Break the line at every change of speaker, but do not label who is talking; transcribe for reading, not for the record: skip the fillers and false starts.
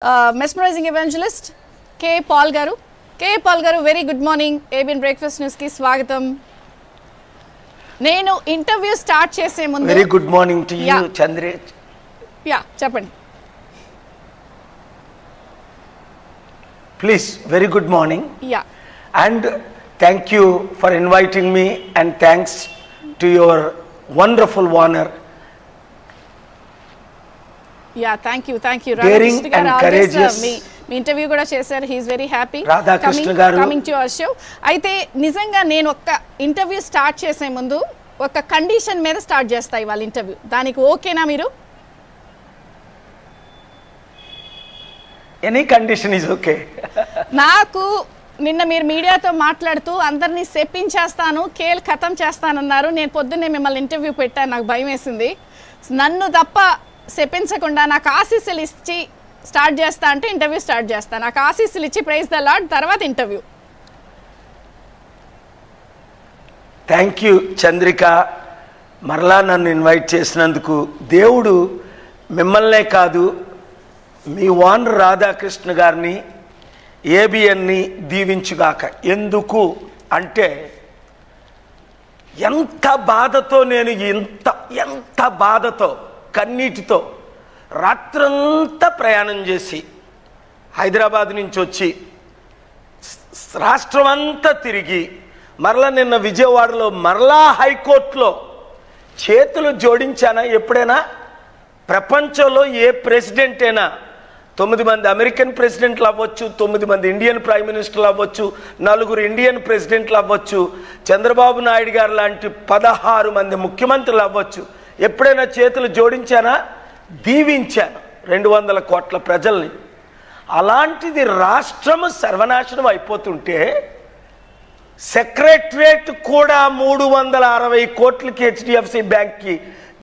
Mesmerizing evangelist K. Paul Garu. K. Paul Garu, very good morning. ABN Breakfast News ki swagatam. Nenu interview start chese mundu.
Very good morning to you, Chandre.
Yeah, cheppandi.
Please, very good morning.
Yeah.
And thank you for inviting me, and thanks to your wonderful honor.
Yeah, thank you.
Daring and courageous.
Me interview కూడా చేశారు. He is very happy
Radhakrishna గారు
coming to our show. అయితే నిజంగా నేను ఒక interview start చేసే ముందు ఒక కండిషన్ మీద స్టార్ట్ చేస్తా ఇవాళ ఇంటర్వ్యూ. దానికి ఓకేనా మీరు?
Any condition is okay.
నాకు నిన్న మీరు మీడియాతో మాట్లాడుతూ అందరినీ చెప్పించేస్తాను, కేల్ ఖతం చేస్తానన్నారు. నేను పొద్దున్నే మిమ్మల్ని ఇంటర్వ్యూ పెట్టాను, నాకు భయం వేసింది. నన్ను తప్ప చెప్పించకుండా నాకు ఆశీస్సులు ఇచ్చి స్టార్ట్ చేస్తా అంటే ఇంటర్వ్యూ స్టార్ట్ చేస్తాను. నాకు ఆశీస్సులు ఇచ్చి ప్రైజ్ ద లార్డ్, తర్వాత ఇంటర్వ్యూ.
థ్యాంక్ యూ చంద్రిక, మరలా నన్ను ఇన్వైట్ చేసినందుకు. దేవుడు మిమ్మల్నే కాదు, మీ ఓనర్ రాధాకృష్ణ గారిని, ఏబిఎన్ని దీవించుగాక. ఎందుకు అంటే ఎంత బాధతో నేను ఎంత బాధతో కన్నీటితో రాత్రంతా ప్రయాణం చేసి హైదరాబాద్ నుంచి వచ్చి రాష్ట్రం అంతా తిరిగి మరలా నిన్న విజయవాడలో మరలా హైకోర్టులో చేతులు జోడించానా? ఎప్పుడైనా ప్రపంచంలో ఏ ప్రెసిడెంట్ అయినా 9 మంది అమెరికన్ ప్రెసిడెంట్లు అవ్వచ్చు, 9 మంది ఇండియన్ ప్రైమ్ మినిస్టర్లు అవ్వచ్చు, 4 ఇండియన్ ప్రెసిడెంట్లు అవ్వచ్చు, చంద్రబాబు నాయుడు గారు లాంటి 16 మంది ముఖ్యమంత్రులు అవ్వచ్చు. ఎప్పుడైనా చేతులు జోడించానా? దీవించాను 200 కోట్ల ప్రజల్ని. అలాంటిది రాష్ట్రము సర్వనాశనం అయిపోతుంటే సెక్రటరేట్ కూడా 360 కోట్లకి హెచ్డిఎఫ్సి బ్యాంక్కి